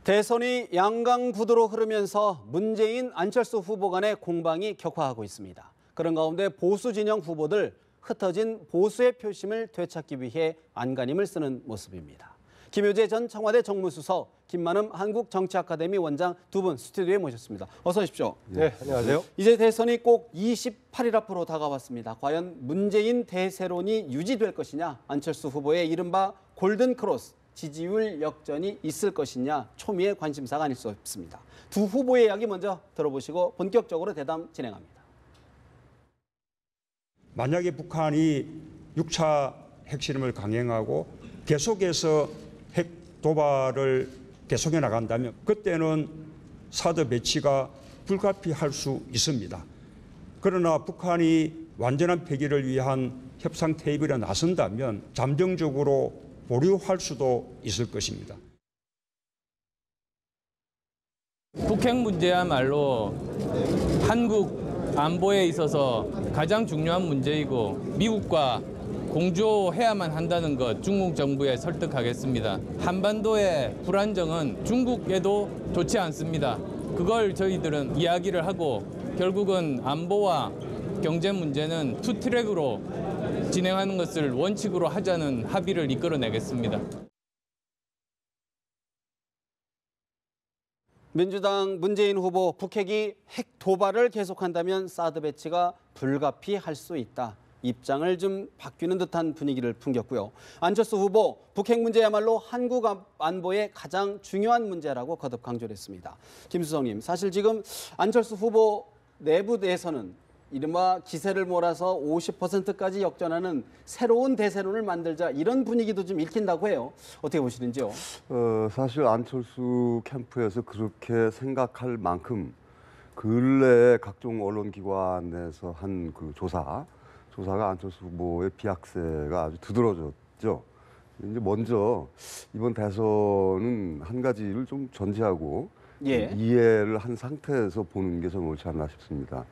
대선이 양강구도로 흐르면서 문재인, 안철수 후보 간의 공방이 격화하고 있습니다. 그런 가운데 보수 진영 후보들 흩어진 보수의 표심을 되찾기 위해 안간힘을 쓰는 모습입니다. 김효재 전 청와대 정무수석, 김만흠 한국정치아카데미 원장 두 분 스튜디오에 모셨습니다. 어서 오십시오. 네, 안녕하세요. 이제 대선이 꼭 28일 앞으로 다가왔습니다. 과연 문재인 대세론이 유지될 것이냐, 안철수 후보의 이른바 골든크로스, 지지율 역전이 있을 것이냐 초미의 관심사가 아닐 수 없습니다. 두 후보의 이야기 먼저 들어보시고 본격적으로 대담 진행합니다. 만약에 북한이 6차 핵실험을 강행하고 계속해서 핵 도발을 계속해 나간다면 그때는 사드 배치가 불가피할 수 있습니다. 그러나 북한이 완전한 폐기를 위한 협상 테이블에 나선다면 잠정적으로 보류할 수도 있을 것입니다. 북핵 문제야말로 한국 안보에 있어서 가장 중요한 문제이고 미국과 공조해야만 한다는 것 중국 정부에 설득하겠습니다. 한반도의 불안정은 중국에도 좋지 않습니다. 그걸 저희들은 이야기를 하고 결국은 안보와 경제 문제는 투 트랙으로 진행하는 것을 원칙으로 하자는 합의를 이끌어내겠습니다. 민주당 문재인 후보, 북핵이 핵 도발을 계속한다면 사드 배치가 불가피할 수 있다. 입장을 좀 바뀌는 듯한 분위기를 풍겼고요. 안철수 후보, 북핵 문제야말로 한국 안보의 가장 중요한 문제라고 거듭 강조를 했습니다. 김 수석님, 사실 지금 안철수 후보 내부 내에서는 이른바 기세를 몰아서 50%까지 역전하는 새로운 대세론을 만들자 이런 분위기도 좀 읽힌다고 해요. 어떻게 보시는지요? 사실 안철수 캠프에서 그렇게 생각할 만큼 근래에 각종 언론기관에서 한 그 조사가 안철수 후보의 비약세가 아주 두드러졌죠. 이제 먼저 이번 대선은 한 가지를 좀 전제하고 이해를 한 상태에서 보는 게 좀 옳지 않나 싶습니다.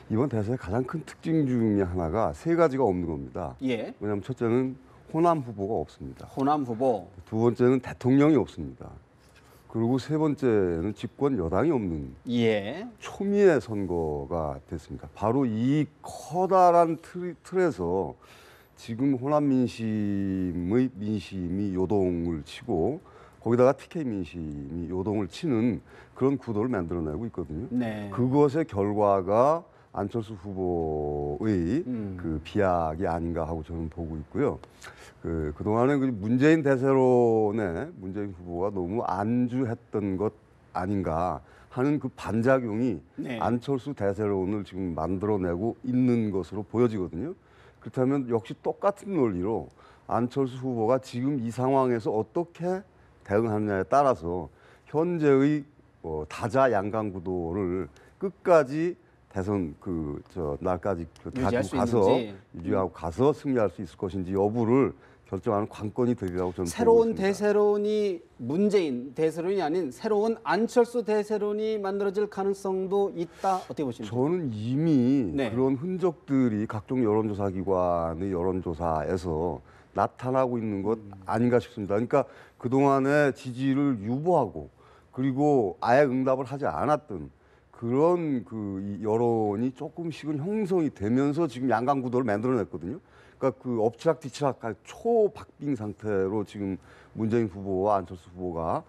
이번 대선의 가장 큰 특징 중에 하나가 세 가지가 없는 겁니다. 왜냐하면 첫째는 호남 후보가 없습니다. 호남 후보. 두 번째는 대통령이 없습니다. 그리고 세 번째는 집권 여당이 없는 초미의 선거가 됐습니다. 바로 이 커다란 틀에서 지금 호남 민심이 요동을 치고 거기다가 TK 민심이 요동을 치는 그런 구도를 만들어내고 있거든요. 그것의 결과가 안철수 후보의 그 비약이 아닌가 하고 저는 보고 있고요. 그동안에 문재인 대세론에 문재인 후보가 너무 안주했던 것 아닌가 하는 그 반작용이 안철수 대세론을 지금 만들어내고 있는 것으로 보여지거든요. 그렇다면 역시 똑같은 논리로 안철수 후보가 지금 이 상황에서 어떻게 대응하느냐에 따라서 현재의 다자 양강 구도를 끝까지 대선 날까지 가지고 가서 유지하고 가서 승리할 수 있을 것인지 여부를 결정하는 관건이 되리라고 저는 새로운 대세론이 문재인 대세론이 아닌 새로운 안철수 대세론이 만들어질 가능성도 있다. 어떻게 보십니까? 저는 이미 그런 흔적들이 각종 여론조사 기관의 여론조사에서 나타나고 있는 것 아닌가 싶습니다. 그러니까 그동안의 지지를 유보하고 그리고 아예 응답을 하지 않았던 그런 그 여론이 조금씩은 형성이 되면서 지금 양강 구도를 만들어냈거든요. 그러니까 그 엎치락뒤치락 초박빙 상태로 지금 문재인 후보와 안철수 후보가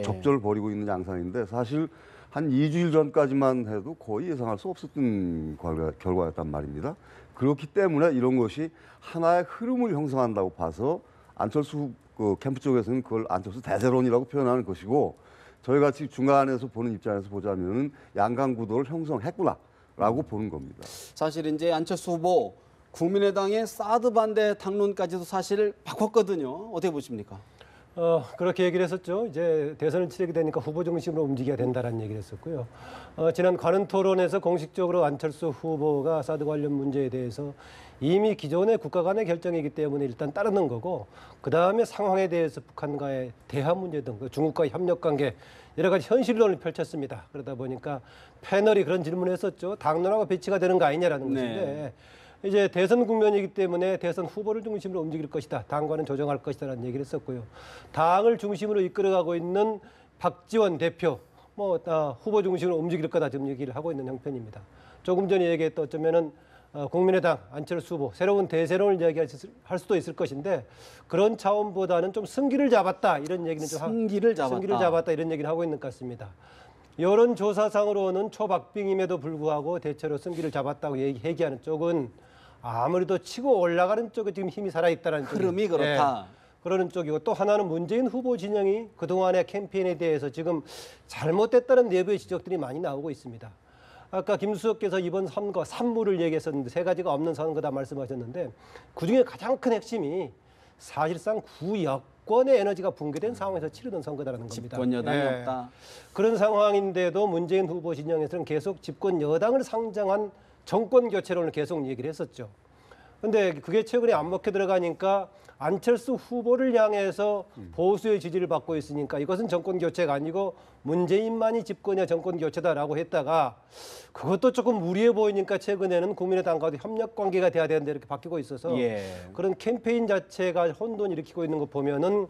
접전을 벌이고 있는 양상인데 사실 한 2주일 전까지만 해도 거의 예상할 수 없었던 결과였단 말입니다. 그렇기 때문에 이런 것이 하나의 흐름을 형성한다고 봐서 안철수 캠프 쪽에서는 그걸 안철수 대세론이라고 표현하는 것이고 저희가 지금 중간에서 보는 입장에서 보자면 양강 구도를 형성했구나라고 보는 겁니다. 사실 이제 안철수 후보 국민의당의 사드 반대 당론까지도 사실 바꿨거든요. 어떻게 보십니까? 그렇게 얘기를 했었죠. 이제 대선을 치르게 되니까 후보 중심으로 움직여야 된다라는 얘기를 했었고요. 지난 관훈 토론에서 공식적으로 안철수 후보가 사드 관련 문제에 대해서 이미 기존의 국가 간의 결정이기 때문에 일단 따르는 거고 그다음에 상황에 대해서 북한과의 대화 문제 등 중국과의 협력 관계 여러 가지 현실론을 펼쳤습니다. 그러다 보니까 패널이 그런 질문을 했었죠. 당론하고 배치가 되는 거 아니냐라는 것인데 이제 대선 국면이기 때문에 대선 후보를 중심으로 움직일 것이다. 당과는 조정할 것이다라는 얘기를 했었고요. 당을 중심으로 이끌어가고 있는 박지원 대표 후보 중심으로 움직일 거다 지금 얘기를 하고 있는 형편입니다. 조금 전에 얘기했던 어쩌면은 국민의당 안철수 후보 새로운 대세론을 이야기할 수도 있을 것인데 그런 차원보다는 좀 승기를 잡았다 이런 얘기는 좀 승기를 잡았다 이런 얘기를 하고 있는 것 같습니다. 여론조사상으로는 초박빙임에도 불구하고 대체로 승기를 잡았다고 얘기하는 쪽은 아무래도 치고 올라가는 쪽에 지금 힘이 살아있다는 흐름이 그렇다. 그러는 쪽이고 또 하나는 문재인 후보 진영이 그동안의 캠페인에 대해서 지금 잘못됐다는 내부의 지적들이 많이 나오고 있습니다. 아까 김수석께서 이번 선거 산무를 얘기했었는데 세 가지가 없는 선거다 말씀하셨는데 그중에 가장 큰 핵심이 사실상 구여권의 에너지가 붕괴된 상황에서 치르던 선거다라는 겁니다. 집권 여당이 없다. 그런 상황인데도 문재인 후보 진영에서는 계속 집권 여당을 상정한 정권 교체론을 계속 얘기를 했었죠. 근데 그게 최근에 안 먹혀 들어가니까 안철수 후보를 향해서 보수의 지지를 받고 있으니까 이것은 정권 교체가 아니고 문재인만이 집권이야 정권 교체다라고 했다가 그것도 조금 무리해 보이니까 최근에는 국민의당과도 협력 관계가 돼야 되는데 이렇게 바뀌고 있어서 그런 캠페인 자체가 혼돈 일으키고 있는 거 보면은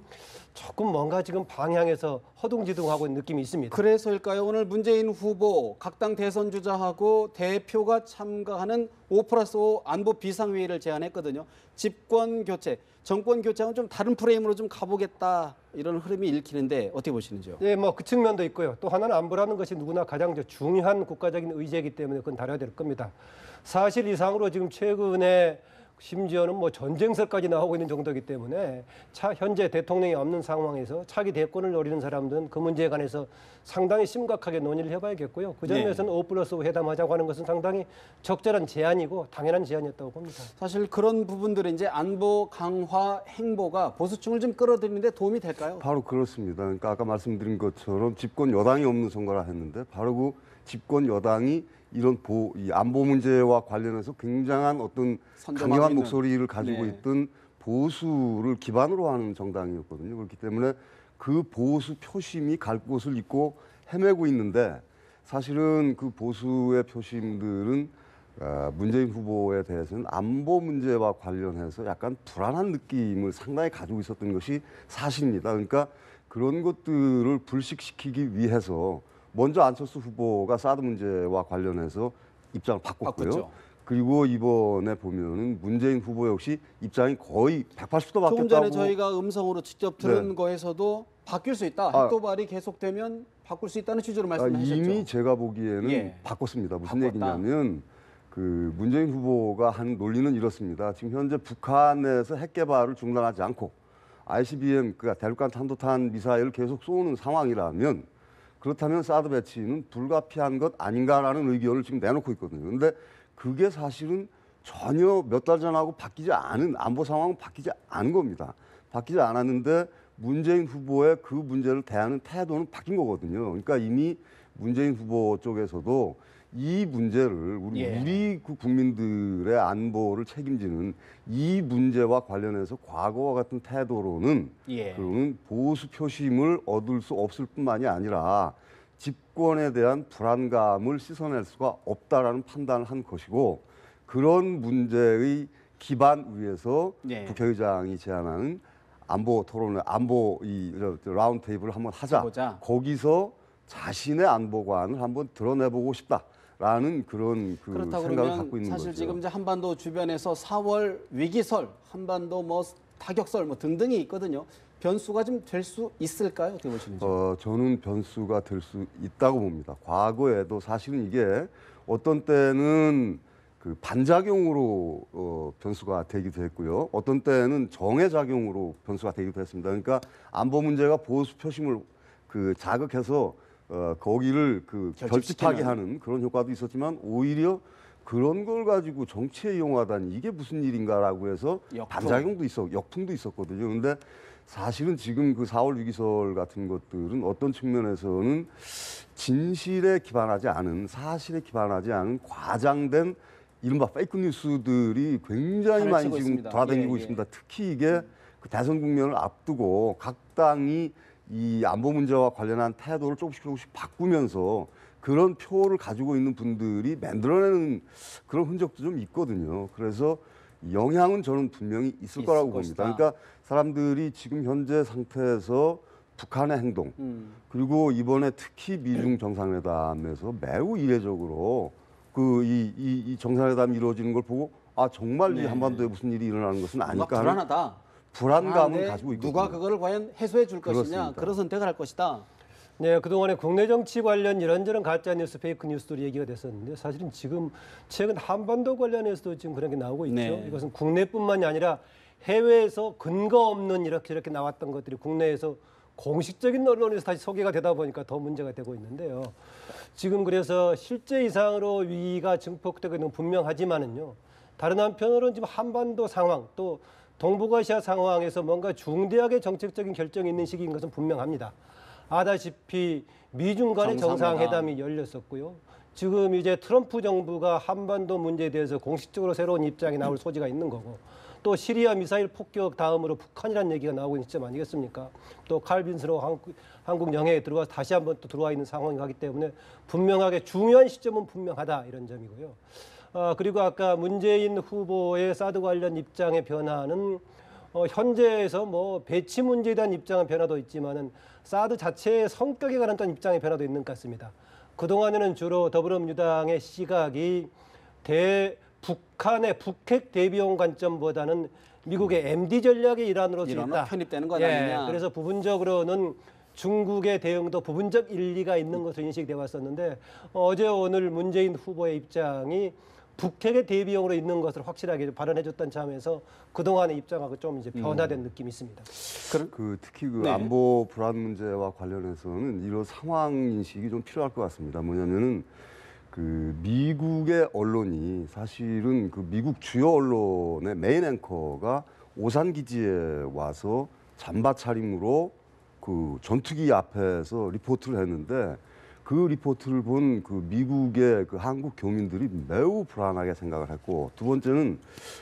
조금 뭔가 지금 방향에서 허둥지둥하고 있는 느낌이 있습니다. 그래서일까요? 오늘 문재인 후보 각 당 대선 주자하고 대표가 참가하는 5+5 안보 비상회의를 제안했거든요. 집권 교체, 정권 교체하고는 좀 다른 프레임으로 좀 가보겠다 이런 흐름이 읽히는데 어떻게 보시는지요? 네, 뭐 그 측면도 있고요. 또 하나는 안보라는 것이 누구나 가장 중요한 국가적인 의제이기 때문에 그건 다뤄야 될 겁니다. 사실 이상으로 지금 최근에 심지어는 뭐 전쟁설까지 나오고 있는 정도이기 때문에 현재 대통령이 없는 상황에서 차기 대권을 노리는 사람들은 그 문제에 관해서 상당히 심각하게 논의를 해봐야겠고요. 그 점에서는 5+5 회담하자고 하는 것은 상당히 적절한 제안이고 당연한 제안이었다고 봅니다. 사실 그런 부분들은 이제 안보 강화 행보가 보수층을 좀 끌어들이는데 도움이 될까요? 바로 그렇습니다. 그러니까 아까 말씀드린 것처럼 집권 여당이 없는 선거라 했는데 바로 그 집권 여당이 이런 이 안보 문제와 관련해서 굉장한 어떤 강력한 목소리를 가지고 있던 보수를 기반으로 하는 정당이었거든요. 그렇기 때문에 그 보수 표심이 갈 곳을 잃고 헤매고 있는데 사실은 그 보수의 표심들은 문재인 후보에 대해서는 안보 문제와 관련해서 약간 불안한 느낌을 상당히 가지고 있었던 것이 사실입니다. 그러니까 그런 것들을 불식시키기 위해서 먼저 안철수 후보가 사드 문제와 관련해서 입장을 바꿨고요. 그리고 이번에 보면은 문재인 후보 역시 입장이 거의 180도 바뀌었다고. 조금 전에 저희가 음성으로 직접 들은 거에서도 바뀔 수 있다. 핵도발이 계속되면 바꿀 수 있다는 취지로 말씀하셨죠. 이미 제가 보기에는 바꿨습니다. 무슨 얘기냐면 그 문재인 후보가 한 논리는 이렇습니다. 지금 현재 북한에서 핵 개발을 중단하지 않고 ICBM, 그러니까 대륙간 탄도탄 미사일을 계속 쏘는 상황이라면 그렇다면 사드 배치는 불가피한 것 아닌가라는 의견을 지금 내놓고 있거든요. 그런데 그게 사실은 전혀 몇 달 전하고 바뀌지 않은 안보 상황은 바뀌지 않은 겁니다. 바뀌지 않았는데 문재인 후보의 그 문제를 대하는 태도는 바뀐 거거든요. 그러니까 이미 문재인 후보 쪽에서도 이 문제를 우리 그 국민들의 안보를 책임지는 이 문제와 관련해서 과거와 같은 태도로는 그러면 보수 표심을 얻을 수 없을 뿐만이 아니라 집권에 대한 불안감을 씻어낼 수가 없다라는 판단을 한 것이고 그런 문제의 기반 위에서 국회의장이 제안하는 안보 토론회, 안보 라운드 테이블을 한번 하자. 거기서 자신의 안보관을 한번 드러내보고 싶다라는 그런 생각을 갖고 있는 사실 거죠. 지금 이제 한반도 주변에서 4월 위기설, 한반도 뭐 타격설 뭐 등등이 있거든요. 변수가 좀 될 수 있을까요? 어떻게 보시는지? 저는 변수가 될 수 있다고 봅니다. 과거에도 사실은 이게 어떤 때는 그 반작용으로 변수가 되기도 했고요. 어떤 때는 정해작용으로 변수가 되기도 했습니다. 그러니까 안보 문제가 보수 표심을 그 자극해서 거기를 그 결집하게 하는 그런 효과도 있었지만 오히려 그런 걸 가지고 정치에 이용하다니 이게 무슨 일인가라고 해서 반작용도 역풍도 있었거든요. 그런데 사실은 지금 그 4월 위기설 같은 것들은 어떤 측면에서는 진실에 기반하지 않은 사실에 기반하지 않은 과장된 이른바 페이크 뉴스들이 굉장히 많이 지금 있습니다. 돌아다니고 있습니다. 특히 이게 그 대선 국면을 앞두고 각 당이 이 안보 문제와 관련한 태도를 조금씩 바꾸면서 그런 표를 가지고 있는 분들이 만들어내는 그런 흔적도 좀 있거든요. 그래서 영향은 저는 분명히 있을 거라고 봅니다. 그러니까 사람들이 지금 현재 상태에서 북한의 행동 그리고 이번에 특히 미중 정상회담에서 매우 이례적으로 이 정상회담이 이루어지는 걸 보고 아 정말 이 한반도에 무슨 일이 일어나는 것은 아닐까 하는 불안하다. 불안감을 가지고 있거든요. 누가 그거를 과연 해소해 줄 것이냐, 그렇습니다. 그런 선택을 할 것이다. 네, 그동안에 국내 정치 관련 이런저런 가짜 뉴스, 페이크 뉴스들이 얘기가 됐었는데 사실은 지금 최근 한반도 관련해서도 지금 그런 게 나오고 있죠. 네. 이것은 국내뿐만이 아니라 해외에서 근거 없는 이렇게 나왔던 것들이 국내에서 공식적인 언론에서 다시 소개가 되다 보니까 더 문제가 되고 있는데요. 지금 그래서 실제 이상으로 위기가 증폭되고 있는 건 분명하지만은요. 다른 한편으로는 지금 한반도 상황 또 동북아시아 상황에서 뭔가 중대하게 정책적인 결정이 있는 시기인 것은 분명합니다. 아다시피 미중 간의 정상회담이 열렸었고요. 지금 이제 트럼프 정부가 한반도 문제에 대해서 공식적으로 새로운 입장이 나올 소지가 있는 거고 또 시리아 미사일 폭격 다음으로 북한이라는 얘기가 나오고 있는 시점 아니겠습니까? 또 칼빈스로 한국 영해에 들어와서 다시 한번 또 들어와 있는 상황이기 때문에 분명하게 중요한 시점은 분명하다 이런 점이고요. 그리고 아까 문재인 후보의 사드 관련 입장의 변화는 현재에서 뭐 배치 문제에 대한 입장은 변화도 있지만은 사드 자체의 성격에 관한 어떤 입장의 변화도 있는 것 같습니다. 그동안에는 주로 더불어민주당의 시각이 북한의 북핵 대비용 관점보다는 미국의 MD 전략의 일환으로서 있다. 편입되는 것 아니냐. 그래서 부분적으로는 중국의 대응도 부분적 일리가 있는 것으로 인식되어 왔었는데 어제 오늘 문재인 후보의 입장이 북핵의 대비용으로 있는 것을 확실하게 발언해줬던 점에서 그동안의 입장하고 좀 이제 변화된 느낌이 있습니다. 특히 네. 안보 불안 문제와 관련해서는 이런 상황 인식이 좀 필요할 것 같습니다. 뭐냐면은 미국의 언론이 사실은 미국 주요 언론의 메인 앵커가 오산 기지에 와서 잠바 차림으로 전투기 앞에서 리포트를 했는데 그 리포트를 본 미국의 한국 교민들이 매우 불안하게 생각을 했고 두 번째는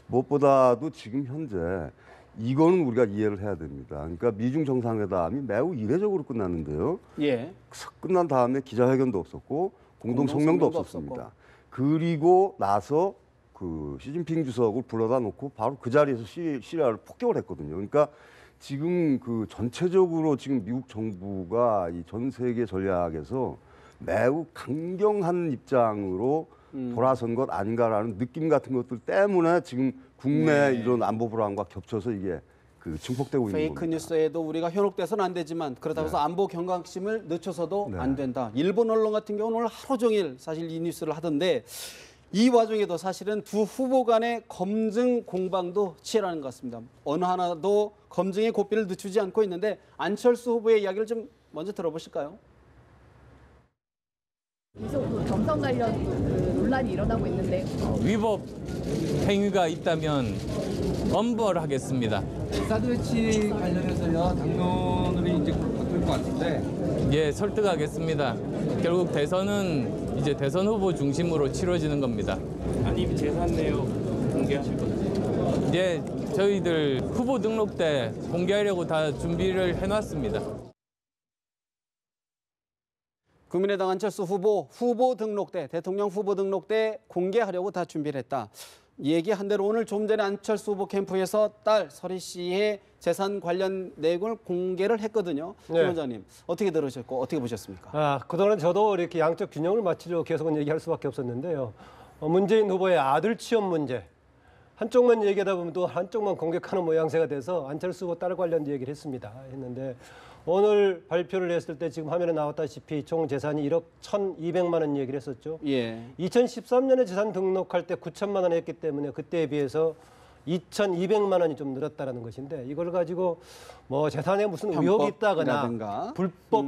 무엇보다도 지금 현재 이거는 우리가 이해를 해야 됩니다. 그러니까 미중 정상회담이 매우 이례적으로 끝났는데요. 예. 끝난 다음에 기자회견도 없었고 공동 성명도 없었습니다. 그리고 나서 시진핑 주석을 불러다 놓고 바로 그 자리에서 시리아를 폭격을 했거든요. 그러니까 지금 전체적으로 지금 미국 정부가 이 전 세계 전략에서 매우 강경한 입장으로 돌아선 것 아닌가라는 느낌 같은 것들 때문에 지금 국내 이런 안보 불안과 겹쳐서 이게 증폭되고 있는 겁니다. 페이크 뉴스에도 우리가 현혹돼서는 안 되지만 그렇다고 해서 안보 경각심을 늦춰서도 안 된다. 일본 언론 같은 경우는 오늘 하루 종일 사실 이 뉴스를 하던데 이 와중에도 사실은 두 후보 간의 검증 공방도 치열한 것 같습니다. 어느 하나도 검증의 고삐를 늦추지 않고 있는데 안철수 후보의 이야기를 좀 먼저 들어보실까요? 계속 경선 관련 논란이 일어나고 있는데 위법 행위가 있다면 엄벌하겠습니다. 사드 배치 관련해서요 당론으로 이제 바뀔 것 같은데. 예, 설득하겠습니다. 결국 대선은 이제 대선 후보 중심으로 치러지는 겁니다. 아니 재산 내역 공개하실 거죠? 예, 저희들 후보 등록 때 공개하려고 다 준비를 해놨습니다. 국민의당 안철수 후보 등록대, 대통령 후보 등록대 공개하려고 다 준비를 했다. 얘기한 대로 오늘 좀 전에 안철수 후보 캠프에서 딸 설희 씨의 재산 관련 내용을 공개를 했거든요. 김 원장님 어떻게 들으셨고 어떻게 보셨습니까? 그동안 저도 이렇게 양적 균형을 맞추려고 계속은 얘기할 수밖에 없었는데요. 문재인 후보의 아들 취업 문제 한쪽만 얘기하다 보면 또 한쪽만 공격하는 모양새가 돼서 안철수 후보 딸 관련 얘기를 했는데 오늘 발표를 했을 때 지금 화면에 나왔다시피 총 재산이 1억 1,200만 원 얘기를 했었죠. 예. 2013년에 재산 등록할 때 9천만 원 했기 때문에 그때에 비해서 2,200만 원이 좀 늘었다라는 것인데 이걸 가지고 뭐 재산에 무슨 의혹이 있다거나 불법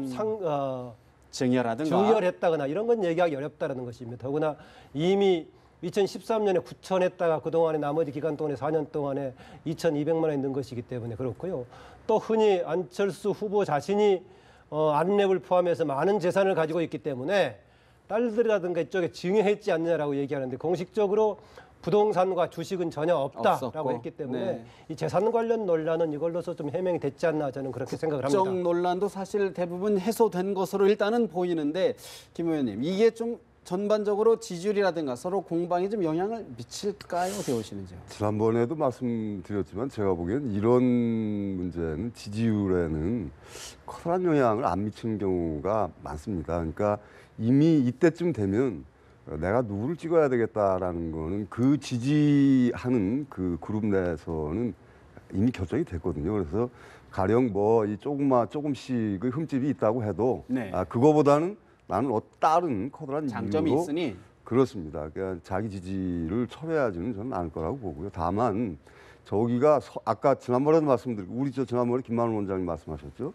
증여했다거나 이런 건 얘기하기 어렵다라는 것입니다. 더구나 이미 2013년에 9천 했다가 그동안에 나머지 기간 동안에 4년 동안에 2,200만 원이 는 것이기 때문에 그렇고요. 또 흔히 안철수 후보 자신이 안랩을 포함해서 많은 재산을 가지고 있기 때문에 딸들이라든가 이쪽에 증여했지 않느냐라고 얘기하는데 공식적으로 부동산과 주식은 전혀 없다라고 했기 때문에 이 재산 관련 논란은 이걸로서 좀 해명이 됐지 않나 저는 그렇게 생각을 합니다. 국정 논란도 사실 대부분 해소된 것으로 일단은 보이는데 김 의원님 이게 좀 전반적으로 지지율이라든가 서로 공방에 좀 영향을 미칠까요? 어떻게 보시는지요? 지난번에도 말씀드렸지만 제가 보기엔 이런 문제는 지지율에는 커다란 영향을 안 미치는 경우가 많습니다. 그러니까 이미 이때쯤 되면 내가 누구를 찍어야 되겠다라는 거는 그 지지하는 그 그룹 내에서는 이미 결정이 됐거든요. 그래서 가령 뭐 이 조금씩의 흠집이 있다고 해도 네. 그거보다는 나는 다른 커다란 장점이 이유로 있으니 그렇습니다. 그러니까 자기 지지를 철회하지는 저는 않을 거라고 보고요. 다만 저기가 아까 지난번에도 말씀드리고 우리 지난번에 김만원 원장님 말씀하셨죠.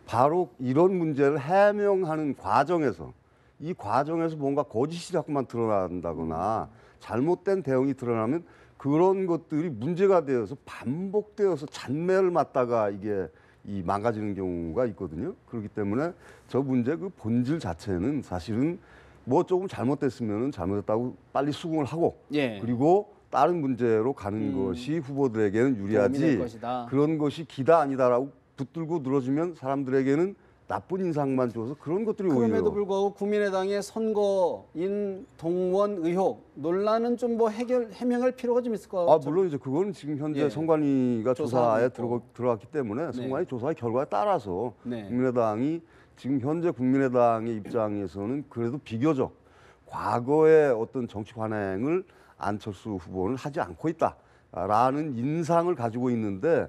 바로 이런 문제를 해명하는 과정에서 이 과정에서 뭔가 거짓이 자꾸만 드러난다거나 잘못된 대응이 드러나면 그런 것들이 문제가 되어서 반복되어서 잔매를 맞다가 이게 망가지는 경우가 있거든요. 그렇기 때문에 저 문제 그 본질 자체는 사실은 뭐 조금 잘못됐으면 잘못했다고 빨리 수긍을 하고 예. 그리고 다른 문제로 가는 것이 후보들에게는 도움이 될 유리하지 것이다. 그런 것이 기다 아니다라고 붙들고 늘어지면 사람들에게는 나쁜 인상만 줘서 그런 것들이 그럼에도 오히려 불구하고 국민의당의 선거인 동원 의혹 논란은 좀 뭐 해명할 필요가 좀 있을 것 같아요. 물론 이제 그거는 지금 현재 예. 선관위가 조사하고 조사에 있고. 들어갔기 때문에 선관위 조사의 결과에 따라서 네. 국민의당이 지금 현재 국민의당의 입장에서는 그래도 비교적 과거의 어떤 정치 관행을 안철수 후보는 하지 않고 있다라는 인상을 가지고 있는데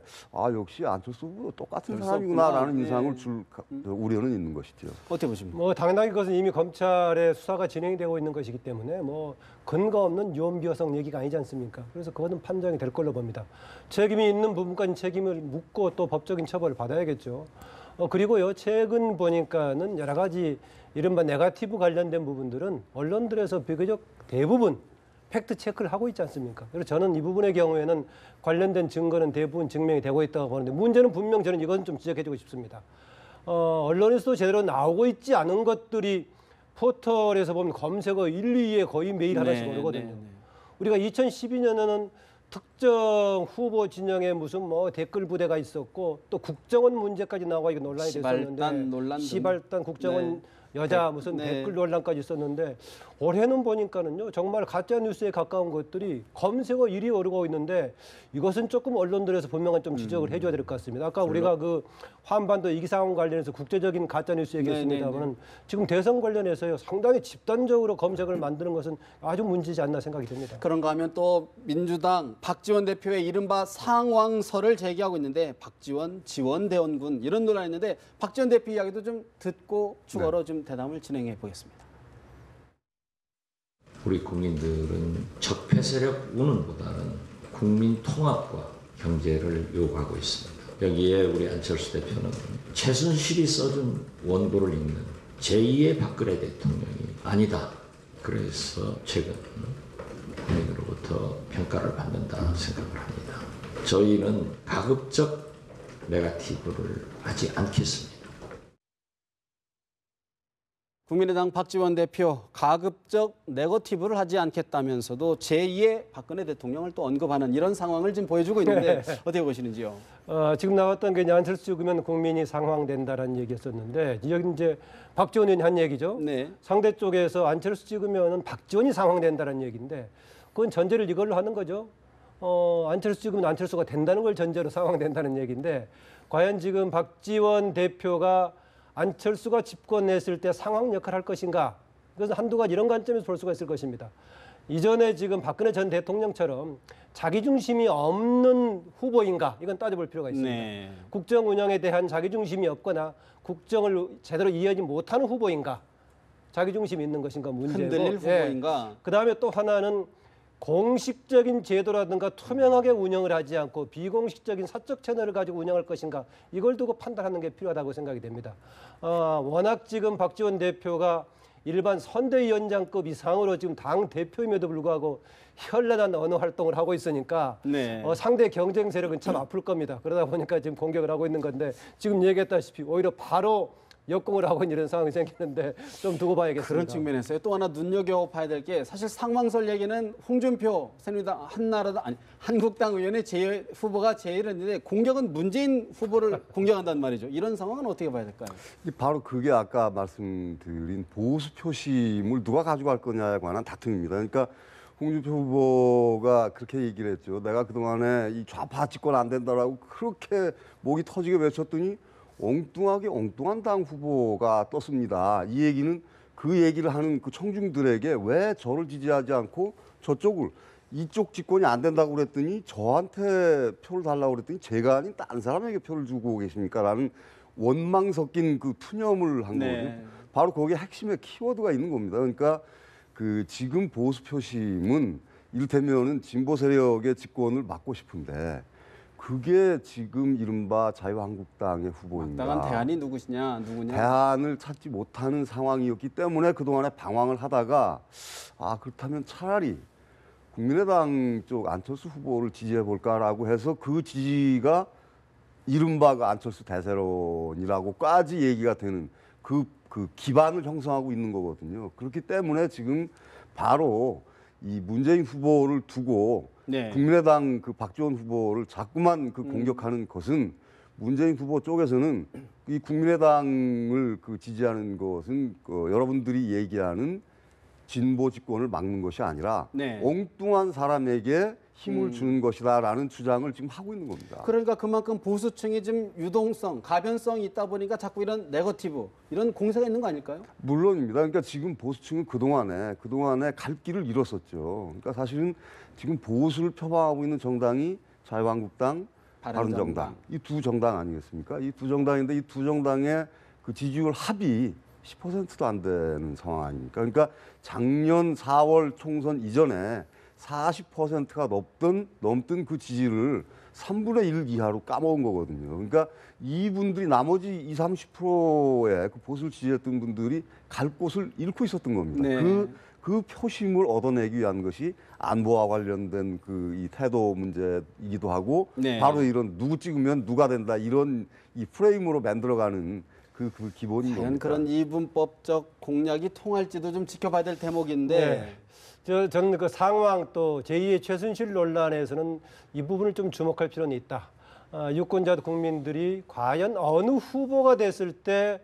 역시 안철수 후보 똑같은 별수 사람이구나라는 없구나. 인상을 예. 줄 우려는 있는 것이죠. 어떻게 보십니까? 뭐 당연하게 그것은 이미 검찰의 수사가 진행되고 있는 것이기 때문에 뭐 근거 없는 유언비어성 얘기가 아니지 않습니까? 그래서 그것은 판정이 될 걸로 봅니다. 책임이 있는 부분까지 책임을 묻고 또 법적인 처벌을 받아야겠죠. 그리고요 최근 보니까는 여러 가지 이른바 네거티브 관련된 부분들은 언론들에서 비교적 대부분 팩트 체크를 하고 있지 않습니까? 그래서 저는 이 부분의 경우에는 관련된 증거는 대부분 증명이 되고 있다고 보는데 문제는 분명 저는 이건 좀 지적해주고 싶습니다. 언론에서도 제대로 나오고 있지 않은 것들이 포털에서 보면 검색어 1, 2위에 거의 매일 하나씩 오르거든요. 우리가 2012년에는 특정 후보 진영에 무슨 뭐 댓글 부대가 있었고 또 국정원 문제까지 나와 이거 논란이 시발단 됐었는데 논란 등. 시발단 국정원 여자 무슨 댓글 논란까지 있었는데 올해는 보니까는요 정말 가짜 뉴스에 가까운 것들이 검색어 1위 오르고 있는데 이것은 조금 언론들에서 분명한 좀 지적을 해줘야 될 것 같습니다. 아까 우리가 그 한반도 위기 상황 관련해서 국제적인 가짜 뉴스 얘기했습니다만은 지금 대선 관련해서요 상당히 집단적으로 검색을 만드는 것은 아주 문제지 않나 생각이 듭니다. 그런가 하면 또 민주당 박지원 대표의 이른바 상황설을 제기하고 있는데 박지원 지원대원군 이런 논란이 있는데 박지원 대표 이야기도 좀 듣고 추가로 좀 대담을 진행해 보겠습니다. 우리 국민들은 적폐 세력 운운보다는 국민 통합과 경제를 요구하고 있습니다. 여기에 우리 안철수 대표는 최순실이 써준 원고를 읽는 제2의 박근혜 대통령이 아니다. 그래서 최근 국민으로부터 평가를 받는다 생각을 합니다. 저희는 가급적 네거티브를 하지 않겠습니다. 국민의당 박지원 대표 가급적 네거티브를 하지 않겠다면서도 제2의 박근혜 대통령을 또 언급하는 이런 상황을 지금 보여주고 있는데 어떻게 보시는지요? 지금 나왔던 게 안철수 찍으면 국민이 상황된다라는 얘기였었는데 여기 이제 박지원 의원이 한 얘기죠. 네. 상대 쪽에서 안철수 찍으면은 박지원이 상황된다라는 얘기인데 그건 전제를 이걸로 하는 거죠. 안철수 찍으면 안철수가 된다는 걸 전제로 상황된다는 얘기인데 과연 지금 박지원 대표가 안철수가 집권했을 때 상황 역할을 할 것인가? 그래서 한두 가지 이런 관점에서 볼 수가 있을 것입니다. 이전에 지금 박근혜 전 대통령처럼 자기중심이 없는 후보인가? 이건 따져볼 필요가 있습니다. 네. 국정 운영에 대한 자기중심이 없거나 국정을 제대로 이해하지 못하는 후보인가? 자기중심이 있는 것인가 문제고. 흔들릴 후보인가? 그다음에 또 하나는 공식적인 제도라든가 투명하게 운영을 하지 않고 비공식적인 사적 채널을 가지고 운영할 것인가 이걸 두고 판단하는 게 필요하다고 생각이 됩니다. 워낙 지금 박지원 대표가 일반 선대위원장급 이상으로 지금 당 대표임에도 불구하고 현란한 언어 활동을 하고 있으니까 상대 경쟁 세력은 참 아플 겁니다. 그러다 보니까 지금 공격을 하고 있는 건데 지금 얘기했다시피 오히려 바로 역공을 하고 있는 이런 상황이 생기는데 좀 두고 봐야겠습니다. 그런 측면에서요. 또 하나 눈여겨봐야 될 게 사실 상황설 얘기는 홍준표 새누리당 한국당 의원의 후보가 제일했는데 공격은 문재인 후보를 공격한단 말이죠. 이런 상황은 어떻게 봐야 될까요? 바로 그게 아까 말씀드린 보수 표심을 누가 가져갈 거냐에 관한 다툼입니다. 그러니까 홍준표 후보가 그렇게 얘기를 했죠. 내가 그동안에 이 좌파 집권 안 된다라고 그렇게 목이 터지게 외쳤더니 엉뚱한 당 후보가 떴습니다. 이 얘기는 그 얘기를 하는 그 청중들에게 왜 저를 지지하지 않고 저쪽을 이쪽 집권이 안 된다고 그랬더니 저한테 표를 달라고 그랬더니 제가 아닌 다른 사람에게 표를 주고 계십니까? 라는 원망 섞인 그 투념을 한 거거든요. 바로 거기에 핵심의 키워드가 있는 겁니다. 그러니까 그 지금 보수 표심은 이를테면은 진보 세력의 집권을 막고 싶은데 그게 지금 이른바 자유한국당의 후보입니다. 마땅한 대안이 누구냐? 대안을 찾지 못하는 상황이었기 때문에 그동안에 방황을 하다가 그렇다면 차라리 국민의당 쪽 안철수 후보를 지지해볼까라고 해서 그 지지가 이른바 그 안철수 대세론이라고까지 얘기가 되는 그 기반을 형성하고 있는 거거든요. 그렇기 때문에 지금 바로 이 문재인 후보를 두고 국민의당 그 박지원 후보를 자꾸만 그 공격하는 것은 문재인 후보 쪽에서는 이 국민의당을 그 지지하는 것은 여러분들이 얘기하는 진보 집권을 막는 것이 아니라 엉뚱한 사람에게 힘을 주는 것이다라는 주장을 지금 하고 있는 겁니다. 그러니까 그만큼 보수층이 좀 유동성, 가변성이 있다 보니까 자꾸 이런 네거티브, 이런 공세가 있는 거 아닐까요? 물론입니다. 그러니까 지금 보수층은 그동안에 갈 길을 잃었었죠. 그러니까 사실은 지금 보수를 표방하고 있는 정당이 자유한국당, 바른정당, 이 두 정당 아니겠습니까? 이 두 정당인데 이 두 정당의 그 지지율 합이 10%도 안 되는 상황 아닙니까? 그러니까 작년 4월 총선 이전에 40%가 넘던 그 지지를 3분의 1 이하로 까먹은 거거든요. 그러니까 이분들이 나머지 20, 30%의 그 보수를 지지했던 분들이 갈 곳을 잃고 있었던 겁니다. 그 표심을 얻어내기 위한 것이 안보와 관련된 그 이 태도 문제이기도 하고 바로 이런 누구 찍으면 누가 된다 이런 이 프레임으로 만들어가는 그 기본인 겁니다. 그런 이분법적 공략이 통할지도 좀 지켜봐야 될 대목인데 저는 그 상황 또 제2의 최순실 논란에서는 이 부분을 좀 주목할 필요는 있다. 유권자 국민들이 과연 어느 후보가 됐을 때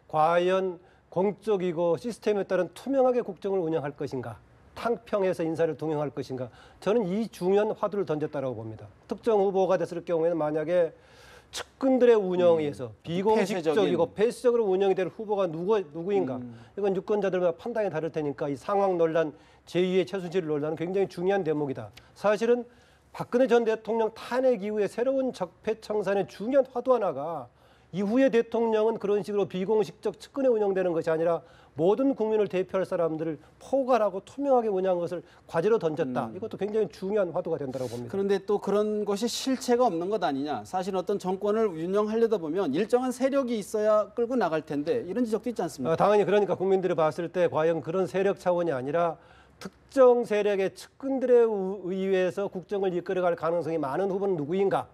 과연 공적이고 시스템에 따른 투명하게 국정을 운영할 것인가, 탕평해서 인사를 동행할 것인가, 저는 이 중요한 화두를 던졌다고 봅니다. 특정 후보가 됐을 경우에는 만약에 측근들의 운영에 의해서 비공식적이고 폐쇄적으로 운영이 될 후보가 누구인가, 이건 유권자들마다 판단이 다를 테니까 이 상황 논란, 제2의 최순실 논란은 굉장히 중요한 대목이다. 사실은 박근혜 전 대통령 탄핵 이후에 새로운 적폐청산의 중요한 화두 하나가 이후에 대통령은 그런 식으로 비공식적 측근에 운영되는 것이 아니라 모든 국민을 대표할 사람들을 포괄하고 투명하게 운영한 것을 과제로 던졌다. 이것도 굉장히 중요한 화두가 된다고 봅니다. 그런데 또 그런 것이 실체가 없는 것 아니냐. 사실 어떤 정권을 운영하려다 보면 일정한 세력이 있어야 끌고 나갈 텐데 이런 지적도 있지 않습니까? 당연히 그러니까 국민들이 봤을 때 과연 그런 세력 차원이 아니라 특정 세력의 측근들에 의해서 국정을 이끌어갈 가능성이 많은 후보는 누구인가?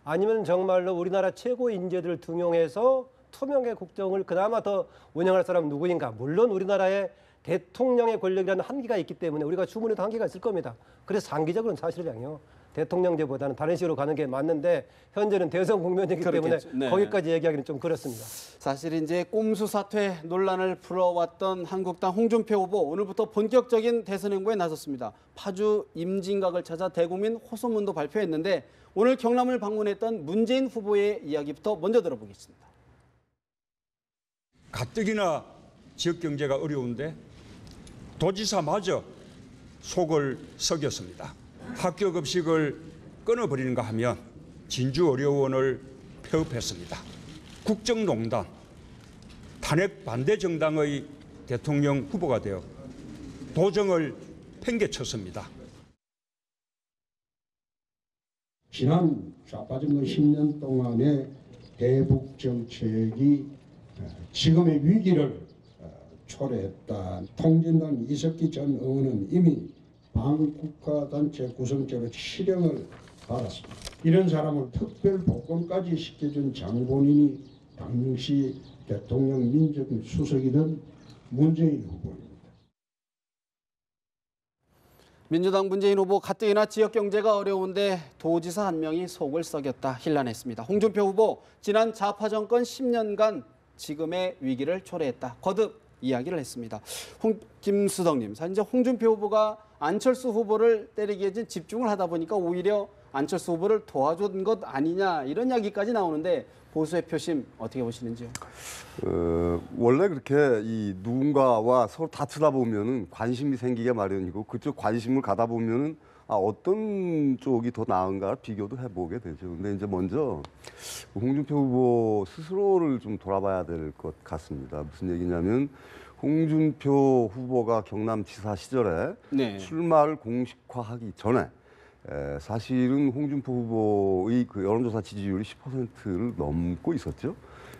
아니면 정말로 우리나라 최고 인재들을 등용해서 투명하게 국정을 그나마 더 운영할 사람은 누구인가? 물론 우리나라의 대통령의 권력이라는 한계가 있기 때문에 우리가 주문에도 한계가 있을 겁니다. 그래서 장기적으로는 사실은요. 대통령제보다는 다른 식으로 가는 게 맞는데 현재는 대선 국면이기 때문에 거기까지 얘기하기는 좀 그렇습니다. 사실 이제 꼼수 사퇴 논란을 풀어왔던 한국당 홍준표 후보 오늘부터 본격적인 대선 행보에 나섰습니다. 파주 임진각을 찾아 대국민 호소문도 발표했는데 오늘 경남을 방문했던 문재인 후보의 이야기부터 먼저 들어보겠습니다. 가뜩이나 지역 경제가 어려운데 도지사마저 속을 썩였습니다. 학교 급식을 끊어버리는가 하면 진주의료원을 폐업했습니다. 국정농단, 탄핵 반대 정당의 대통령 후보가 되어 도정을 팽개쳤습니다. 지난 좌파정권 10년 동안의 대북 정책이 지금의 위기를 초래했다. 통진당 이석기 전 의원은 이미 반국가단체 구성죄로 실형을 받았습니다. 이런 사람을 특별복권까지 시켜준 장본인이 당시 대통령 민정수석이던 문재인 후보입니다. 민주당 문재인 후보 가뜩이나 지역 경제가 어려운데 도지사 한 명이 속을 썩였다 힐난했습니다. 홍준표 후보 지난 좌파 정권 10년간 지금의 위기를 초래했다. 거듭 이야기를 했습니다. 김수덕님, 사실 이제 홍준표 후보가 안철수 후보를 때리기에 집중을 하다 보니까 오히려 안철수 후보를 도와준 것 아니냐 이런 이야기까지 나오는데 보수의 표심 어떻게 보시는지요? 원래 그렇게 이 누군가와 서로 다투다 보면은 관심이 생기게 마련이고 그쪽 관심을 가다 보면은 어떤 쪽이 더 나은가 비교도 해보게 되죠. 근데 이제 먼저 홍준표 후보 스스로를 좀 돌아봐야 될 것 같습니다. 무슨 얘기냐면 홍준표 후보가 경남지사 시절에 네. 출마를 공식화하기 전에 사실은 홍준표 후보의 그 여론조사 지지율이 10%를 넘고 있었죠.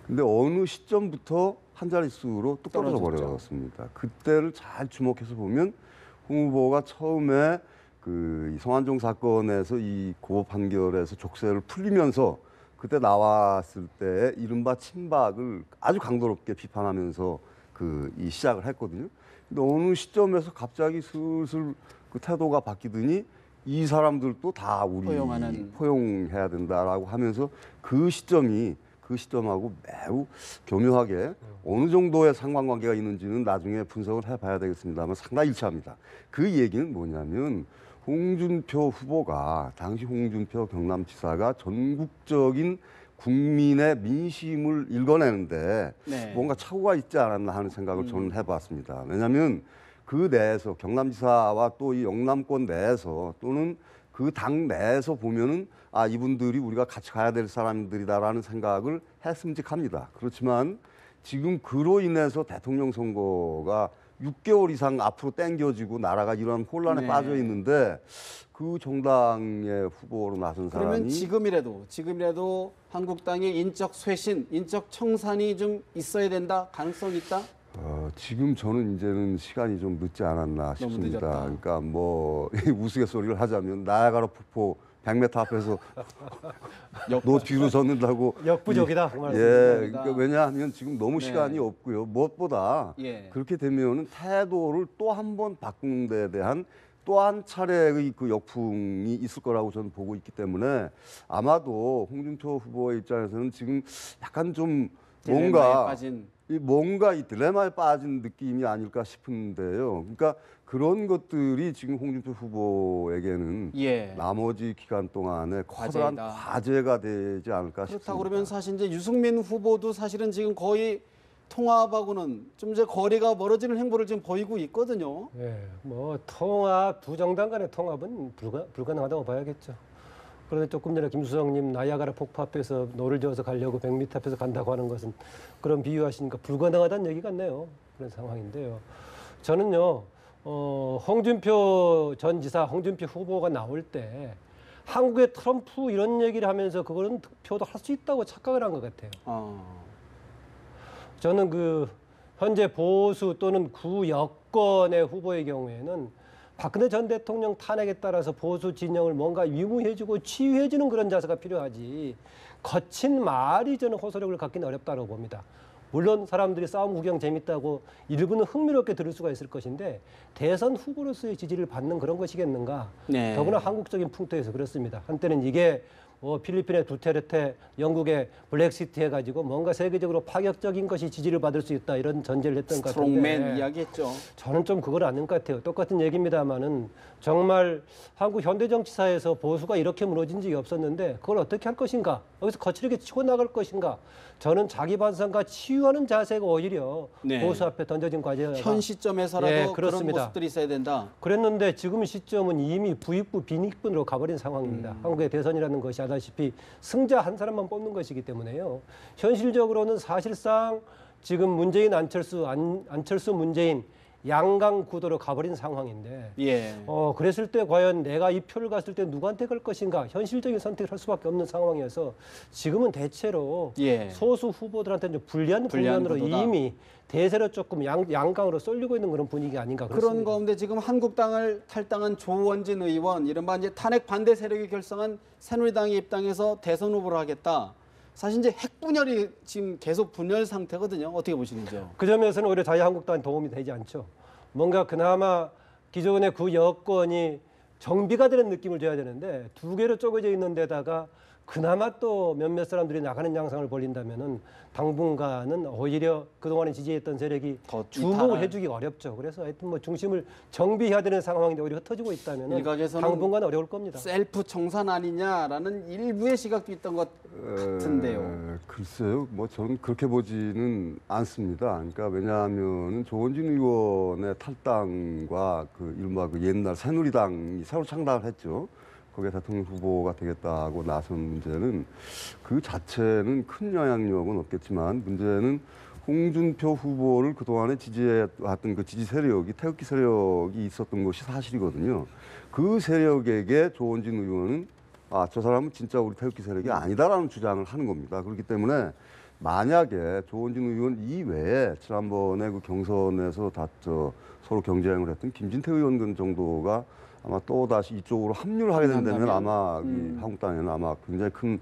근데 어느 시점부터 한 자릿수로 뚝 떨어져 버렸습니다. 그때를 잘 주목해서 보면 홍 후보가 처음에 그 성완종 사건에서 이 고법 판결에서 족쇄를 풀리면서 그때 나왔을 때 이른바 친박을 아주 강도롭게 비판하면서 이 시작을 했거든요. 근데 어느 시점에서 갑자기 슬슬 그 태도가 바뀌더니 이 사람들도 다 우리 포용해야 된다라고 하면서 그 시점하고 매우 교묘하게 어느 정도의 상관관계가 있는지는 나중에 분석을 해봐야 되겠습니다만 상당히 일치합니다. 그 얘기는 뭐냐면 홍준표 후보가 당시 홍준표 경남지사가 전국적인 국민의 민심을 읽어내는데 네. 뭔가 착오가 있지 않았나 하는 생각을 저는 해봤습니다. 왜냐하면 그 내에서 경남지사와 또 이 영남권 내에서 또는 그 당 내에서 보면은 이분들이 우리가 같이 가야 될 사람들이다라는 생각을 했음직합니다. 그렇지만 지금 그로 인해서 대통령 선거가 6개월 이상 앞으로 당겨지고 나라가 이런 혼란에 네. 빠져 있는데 그 정당의 후보로 나선 그러면 사람이 지금이라도 한국당의 인적 쇠신, 인적 청산이 좀 있어야 된다, 가능성이 있다? 지금 저는 이제는 시간이 좀 늦지 않았나 싶습니다. 그러니까 뭐 우스갯소리를 하자면 나야가라 폭포 100m 앞에서 너 뒤로 섰는다고 역부족이다. 그러니까 왜냐하면 지금 너무 네. 시간이 없고요. 무엇보다 예. 그렇게 되면은 태도를 또 한 번 바꾸는 데 대한 또 한 차례의 그 역풍이 있을 거라고 저는 보고 있기 때문에 아마도 홍준표 후보의 입장에서는 지금 약간 좀 뭔가 이 딜레마에 빠진 느낌이 아닐까 싶은데요. 그러니까 그런 것들이 지금 홍준표 후보에게는 나머지 기간 동안에 커다란 과제가 되지 않을까 싶습니다. 그렇다고 그러면 사실 이제 유승민 후보도 사실은 지금 거의 통합하고는 좀 이제 거리가 멀어지는 행보를 지금 보이고 있거든요. 네, 뭐 통합, 두 정당 간의 통합은 불가능하다고 봐야겠죠. 그런데 조금 전에 김수성님 나야가라 폭포 앞에서 노를 저어서 가려고 100m 앞에서 간다고 하는 것은 그런 비유하시니까 불가능하다는 얘기 같네요. 그런 상황인데요. 저는요, 홍준표 전 지사, 홍준표 후보가 나올 때 한국의 트럼프 이런 얘기를 하면서 그거는 득표도 할 수 있다고 착각을 한 것 같아요. 저는 그 현재 보수 또는 구여권의 후보의 경우에는 박근혜 전 대통령 탄핵에 따라서 보수 진영을 뭔가 위무해주고 치유해주는 그런 자세가 필요하지 거친 말이 저는 호소력을 갖기는 어렵다고 봅니다. 물론 사람들이 싸움 구경 재밌다고 일부는 흥미롭게 들을 수가 있을 것인데 대선 후보로서의 지지를 받는 그런 것이겠는가. 네. 더구나 한국적인 풍토에서 그렇습니다. 한때는 이게 필리핀의 두테르테, 영국의 블랙시트 해가지고 뭔가 세계적으로 파격적인 것이 지지를 받을 수 있다 이런 전제를 했던 것 같은데 스트롱맨 이야기했죠. 저는 좀 그걸 아는 것 같아요. 똑같은 얘기입니다만은 정말 한국 현대정치사에서 보수가 이렇게 무너진 적이 없었는데 그걸 어떻게 할 것인가, 여기서 거칠게 치고 나갈 것인가. 저는 자기 반성과 치유하는 자세가 오히려 보수 앞에 던져진 과제가 현 시점에서라도 그런 모습들이 있어야 된다. 그랬는데 지금 시점은 이미 부익부 빈익분으로 가버린 상황입니다. 한국의 대선이라는 것이 아다시피 승자 한 사람만 뽑는 것이기 때문에요. 현실적으로는 사실상 지금 문재인 안철수 문재인 양강 구도로 가버린 상황인데 그랬을 때 과연 내가 이 표를 갔을 때 누구한테 갈 것인가 현실적인 선택을 할 수밖에 없는 상황이어서 지금은 대체로 소수 후보들한테 좀 불리한 국면으로 이미 대세로 조금 양강으로 쏠리고 있는 그런 분위기가 아닌가 그렇습니다. 그런 가운데 지금 한국당을 탈당한 조원진 의원, 이른바 이제 탄핵 반대 세력이 결성한 새누리당의 입당에서 대선 후보를 하겠다. 사실 이제 핵 분열이 지금 계속 분열 상태거든요. 어떻게 보시는지요? 그 점에서는 오히려 자유한국당에 도움이 되지 않죠. 뭔가 그나마 기존의 그 여건이 정비가 되는 느낌을 줘야 되는데 두 개로 쪼개져 있는 데다가 그나마 또 몇몇 사람들이 나가는 양상을 벌린다면은 당분간은 오히려 그동안에 지지했던 세력이 더 주목을 해주기 어렵죠. 그래서 하여튼 뭐 중심을 정비해야 되는 상황인데 오히려 흩어지고 있다면은 일각에서는 당분간 어려울 겁니다. 셀프 청산 아니냐라는 일부의 시각도 있던 것 같은데요. 글쎄요, 뭐 저는 그렇게 보지는 않습니다. 그러니까 왜냐하면은 조원진 의원의 탈당과 그 이른바 그 옛날 새누리당이 새로 창당을 했죠. 거기에 대통령 후보가 되겠다고 나선 문제는 그 자체는 큰 영향력은 없겠지만 문제는 홍준표 후보를 그동안에 지지해왔던 그 지지 세력이 태극기 세력이 있었던 것이 사실이거든요. 그 세력에게 조원진 의원은 저 사람은 진짜 우리 태극기 세력이 아니다라는 주장을 하는 겁니다. 그렇기 때문에 만약에 조원진 의원 이외에 지난번에 그 경선에서 서로 경쟁을 했던 김진태 의원 정도가 아마 또 다시 이쪽으로 합류를 하게 된다면 아마 한국당에는 아마 굉장히 큰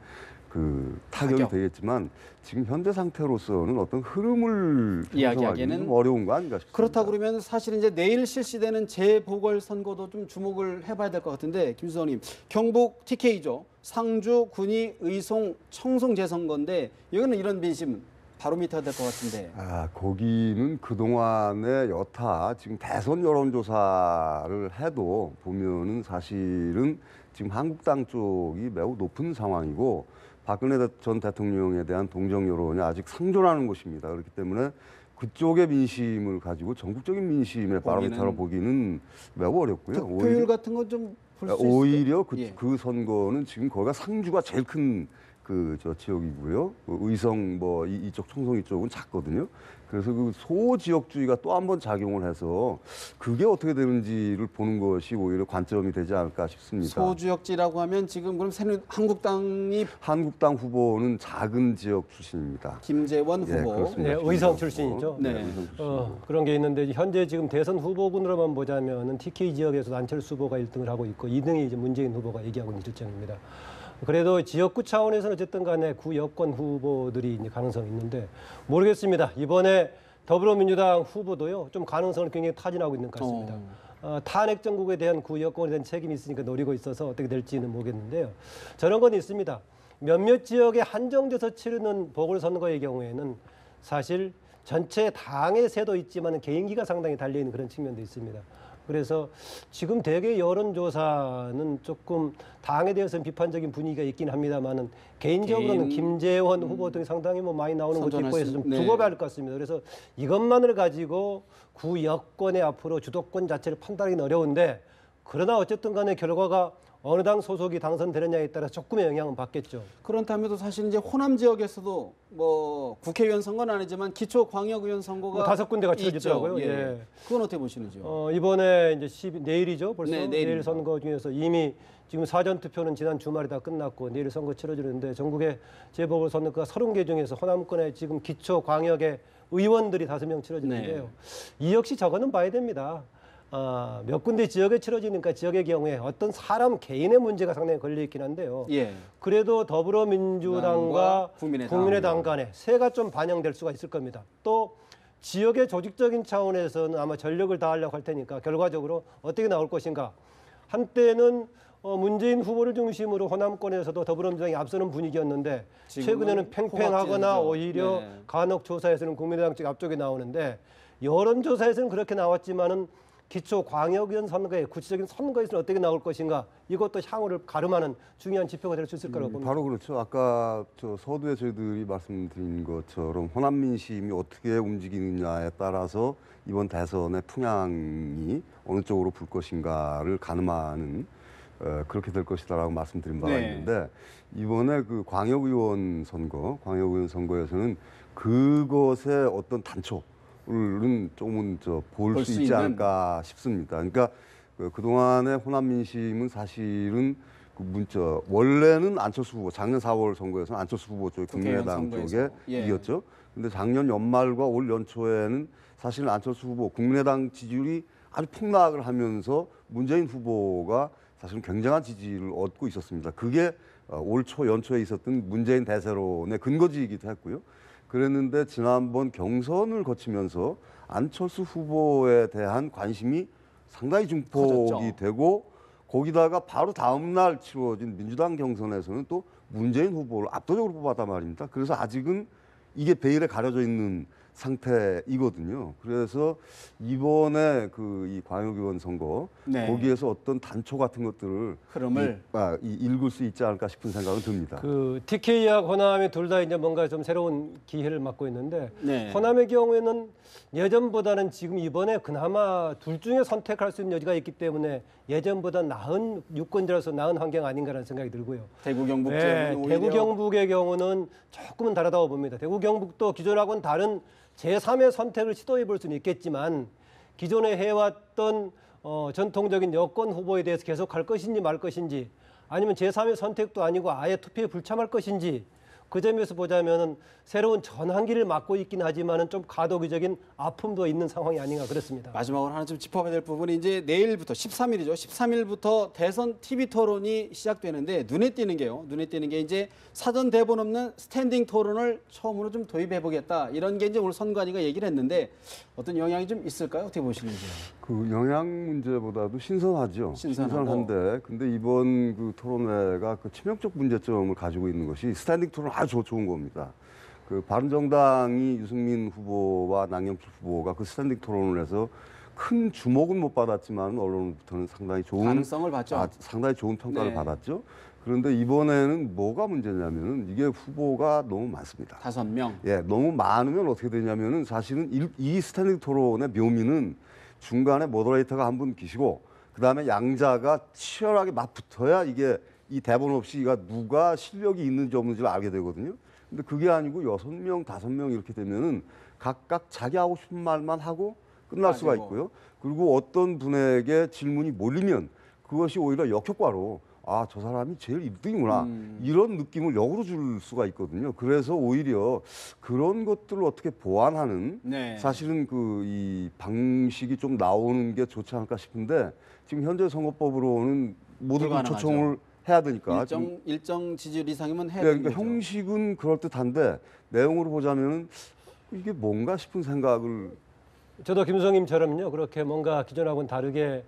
그 타격이 되겠지만 지금 현재 상태로서는 어떤 흐름을 이야기하기에는 좀 어려운 거 아닌가 싶습니다. 그렇다 그러면 사실 이제 내일 실시되는 재보궐 선거도 좀 주목을 해봐야 될 것 같은데 김수선님, 경북 TK죠. 상주, 군위, 의송, 청송 재선거인데 여기는 이런 민심 바로 밑에 될 것 같은데. 거기는 그동안의 여타 지금 대선 여론조사를 해도 보면은 사실은 지금 한국당 쪽이 매우 높은 상황이고 박근혜 전 대통령에 대한 동정 여론이 아직 상존하는 것입니다. 그렇기 때문에 그쪽의 민심을 가지고 전국적인 민심의 바로미터로 보기는 매우 어렵고요. 득표율 같은 건 좀 볼 수 있을까요? 오히려 그 선거는 지금 거기가 상주가 제일 큰 지역이고요. 의성 이쪽 청송 이쪽은 작거든요. 그래서 그 소지역주의가 또 한 번 작용을 해서 그게 어떻게 되는지를 보는 것이 오히려 관점이 되지 않을까 싶습니다. 소지역지라고 하면 지금 그럼 한국당 후보는 작은 지역 출신입니다. 김재원 후보. 네, 의성 출신이죠. 네. 의성 출신. 그런 게 있는데 현재 지금 대선 후보군으로만 보자면은 TK 지역에서 안철수 후보가 1등을 하고 있고 2등이 이제 문재인 후보가 얘기하고 있는 실정입니다. 그래도 지역구 차원에서는 어쨌든 간에 구 여권 후보들이 이제 가능성이 있는데 모르겠습니다. 이번에 더불어민주당 후보도요, 좀 가능성을 굉장히 타진하고 있는 것 같습니다. 탄핵 정국에 대한 구 여권에 대한 책임이 있으니까 노리고 있어서 어떻게 될지는 모르겠는데요. 저런 건 있습니다. 몇몇 지역에 한정돼서 치르는 보궐선거의 경우에는 사실 전체 당의 세도 있지만 개인기가 상당히 달려있는 그런 측면도 있습니다. 그래서 지금 대개 여론조사는 조금 당에 대해서는 비판적인 분위기가 있긴 합니다만은 개인적으로는 김재원 후보 등이 상당히 많이 나오는 것도 있고 해서 좀 두고 봐야 할 것 같습니다. 그래서 이것만을 가지고 구 여권의 앞으로 주도권 자체를 판단하기는 어려운데 그러나 어쨌든 간에 결과가 어느 당 소속이 당선되느냐에 따라 조금의 영향은 받겠죠. 그렇다면도 사실 이제 호남 지역에서도 국회의원 선거는 아니지만 기초 광역의원 선거가 5군데가 치러지더라고요. 예. 그건 어떻게 보시는지요? 이번에 이제 내일이죠. 벌써 네, 내일 선거 중에서 이미 지금 사전 투표는 지난 주말에 다 끝났고 내일 선거 치러지는데 전국의 재보궐 선거가 30개 중에서 호남권에 지금 기초 광역의 의원들이 5명 치러지는데요. 이 역시 저거는 봐야 됩니다. 몇 군데 지역에 치러지니까 지역의 경우에 어떤 사람 개인의 문제가 상당히 걸려있긴 한데요. 그래도 더불어민주당과 국민의당 간에 세가 좀 반영될 수가 있을 겁니다. 또 지역의 조직적인 차원에서는 아마 전력을 다하려고 할 테니까 결과적으로 어떻게 나올 것인가. 한때는 문재인 후보를 중심으로 호남권에서도 더불어민주당이 앞서는 분위기였는데 최근에는 팽팽하거나 오히려 간혹 조사에서는 국민의당 쪽 앞쪽에 나오는데 여론조사에서는 그렇게 나왔지만은 기초 광역의원 선거에 구체적인 선거에서는 어떻게 나올 것인가 이것도 향후를 가름하는 중요한 지표가 될 수 있을 거라고 봅니다. 바로 그렇죠. 아까 서두에 저희들이 말씀드린 것처럼 호남 민심이 어떻게 움직이느냐에 따라서 이번 대선의 풍향이 어느 쪽으로 불 것인가를 가늠하는 그렇게 될 것이다라고 말씀드린 바가 있는데 이번에 그 광역의원 선거에서는 그것의 어떤 단초를 조금은 볼 수 있지 않을까 싶습니다. 그러니까 그동안의 호남 민심은 사실은 원래는 안철수 후보, 작년 4월 선거에서는 안철수 후보 쪽이 국민의당 쪽에 이겼죠. 근데 작년 연말과 올 연초에는 사실은 안철수 후보, 국민의당 지지율이 아주 폭락을 하면서 문재인 후보가 사실은 굉장한 지지를 얻고 있었습니다. 그게 올 초 연초에 있었던 문재인 대세론의 근거지이기도 했고요. 그랬는데 지난번 경선을 거치면서 안철수 후보에 대한 관심이 상당히 증폭이 커졌죠. 되고 거기다가 바로 다음 날 치러진 민주당 경선에서는 또 문재인 후보를 압도적으로 뽑았단 말입니다. 그래서 아직은 이게 베일에 가려져 있는 상태이거든요. 그래서 이번에 그 이 광역의원 선거 네. 거기에서 어떤 단초 같은 것들을 흐름을 읽을 수 있지 않을까 싶은 생각은 듭니다. 그 TK와 호남이 둘 다 이제 뭔가 좀 새로운 기회를 맞고 있는데 네. 호남의 경우에는 예전보다는 지금 이번에 그나마 둘 중에 선택할 수 있는 여지가 있기 때문에 예전보다 나은 유권자로서 나은 환경 아닌가라는 생각이 들고요. 대구 경북 네, 지역은 오히려 대구 경북의 경우는 조금은 다르다고 봅니다. 대구 경북도 기존하고는 다른 제3의 선택을 시도해 볼 수는 있겠지만 기존에 해왔던 전통적인 여권 후보에 대해서 계속 갈 것인지 말 것인지 아니면 제3의 선택도 아니고 아예 투표에 불참할 것인지 그 점에서 보자면은 새로운 전환기를 맞고 있긴 하지만은 좀 가도기적인 아픔도 있는 상황이 아닌가 그렇습니다. 마지막으로 하나 좀 짚어봐야 될 부분이 이제 내일부터 13일이죠. 13일부터 대선 TV 토론이 시작되는데 눈에 띄는 게 이제 사전 대본 없는 스탠딩 토론을 처음으로 좀 도입해 보겠다. 이런 게 이제 오늘 선관위가 얘기를 했는데 어떤 영향이 좀 있을까요? 어떻게 보시는지. 그 영향 문제보다도 신선하죠. 신선하고. 신선한데 근데 이번 그 토론회가 그 치명적 문제점을 가지고 있는 것이 스탠딩 토론 아주 좋은 겁니다. 그 바른정당이 유승민 후보와 남경필 후보가 그 스탠딩 토론을 해서 큰 주목은 못 받았지만 언론부터는 상당히 좋은 가능성을 봤죠. 상당히 좋은 평가를 네. 받았죠. 그런데 이번에는 뭐가 문제냐면은 이게 후보가 너무 많습니다. 5명. 예, 너무 많으면 어떻게 되냐면은 사실은 이 스탠딩 토론의 묘미는 중간에 모더레이터가 한 분 계시고 그다음에 양자가 치열하게 막 붙어야 이게 이 대본 없이 누가 실력이 있는지 없는지를 알게 되거든요. 근데 그게 아니고 6명, 5명 이렇게 되면은 각각 자기 하고 싶은 말만 하고 끝날 수가 맞아요. 있고요. 그리고 어떤 분에게 질문이 몰리면 그것이 오히려 역효과로 아, 저 사람이 제일 1등이구나. 이런 느낌을 역으로 줄 수가 있거든요. 그래서 오히려 그런 것들을 어떻게 보완하는 네. 사실은 그 이 방식이 좀 나오는 게 좋지 않을까 싶은데 지금 현재 선거법으로는 모두 불가능하죠. 초청을 해야 되니까 일정 지지율 이상이면 해야 네, 되는 그러니까 거죠. 형식은 그럴듯한데 내용으로 보자면은 이게 뭔가 싶은 생각을 저도 김성임처럼요 그렇게 뭔가 기존하고는 다르게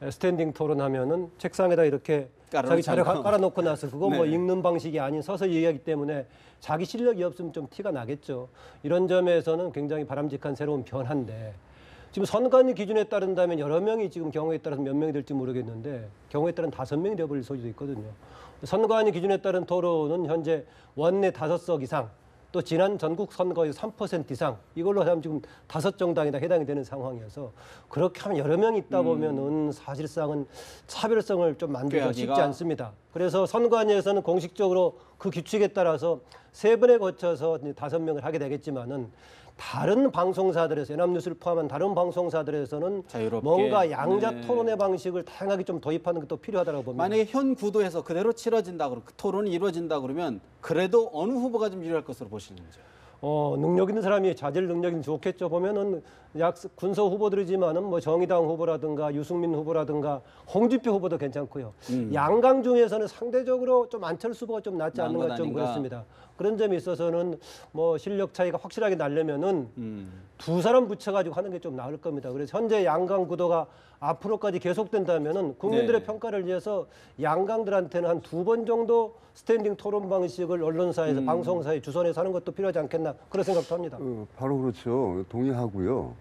스탠딩 토론하면은 책상에다 이렇게 자기 자료 깔아놓고 나서 그거 뭐 네. 읽는 방식이 아닌 서서 얘기하기 때문에 자기 실력이 없으면 좀 티가 나겠죠. 이런 점에서는 굉장히 바람직한 새로운 변화인데 지금 선관위 기준에 따른다면 여러 명이 지금 경우에 따라서 몇 명이 될지 모르겠는데 경우에 따른 5명이 되어버릴 소지도 있거든요. 선관위 기준에 따른 토론은 현재 원내 5석 이상 또 지난 전국 선거의 3% 이상 이걸로 하면 지금 5정당이 다 해당이 되는 상황이어서 그렇게 하면 여러 명이 있다 보면은 사실상은 차별성을 좀 만들기가 쉽지 않습니다. 그래서 선관위에서는 공식적으로 그 규칙에 따라서 3번에 거쳐서 5명을 하게 되겠지만은 다른 방송사들에서 연합뉴스를 포함한 다른 방송사들에서는 자유롭게. 뭔가 양자 네. 토론의 방식을 다양하게 좀 도입하는 것도 필요하다고 봅니다. 만약에 현 구도에서 그대로 치러진다 그러면 그 토론이 이루어진다 그러면 그래도 어느 후보가 좀 유리할 것으로 보시는지요? 능력 있는 사람이 자질 능력이 좋겠죠. 보면은 군소 후보들이지만은 뭐 정의당 후보라든가 유승민 후보라든가 홍준표 후보도 괜찮고요. 양강 중에서는 상대적으로 좀 안철수 후보가 좀 낫지 나은 것 않는가 좀 아닌가. 그렇습니다. 그런 점에 있어서는 뭐 실력 차이가 확실하게 나려면은 두 사람 붙여가지고 하는 게 좀 나을 겁니다. 그래서 현재 양강 구도가 앞으로까지 계속된다면은 국민들의 네. 평가를 위해서 양강들한테는 한 2번 정도 스탠딩 토론 방식을 언론사에서 방송사에 주선해서 하는 것도 필요하지 않겠나 그런 생각도 합니다. 바로 그렇죠. 동의하고요.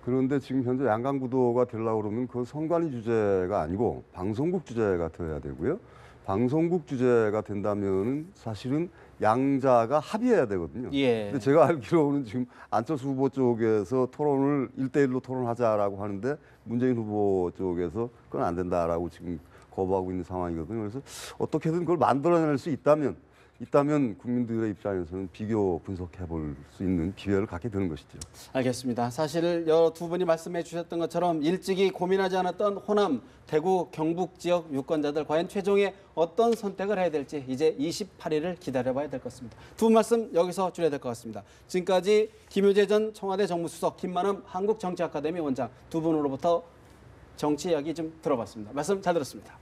그런데 지금 현재 양강 구도가 되려고 그러면 그건 선관위 주제가 아니고 방송국 주제가 되어야 되고요. 방송국 주제가 된다면은 사실은 양자가 합의해야 되거든요. 예. 근데 제가 알기로는 지금 안철수 후보 쪽에서 토론을 1대1로 토론하자라고 하는데 문재인 후보 쪽에서 그건 안 된다라고 지금 거부하고 있는 상황이거든요. 그래서 어떻게든 그걸 만들어낼 수 있다면 국민들의 입장에서는 비교 분석해 볼 수 있는 기회를 갖게 되는 것이죠. 알겠습니다. 사실 두 분이 말씀해 주셨던 것처럼 일찍이 고민하지 않았던 호남, 대구, 경북 지역 유권자들 과연 최종에 어떤 선택을 해야 될지 이제 28일을 기다려봐야 될 것 같습니다. 두 분 말씀 여기서 줄여야 될 것 같습니다. 지금까지 김효재 전 청와대 정무수석, 김만흠 한국정치아카데미 원장 두 분으로부터 정치 이야기 좀 들어봤습니다. 말씀 잘 들었습니다.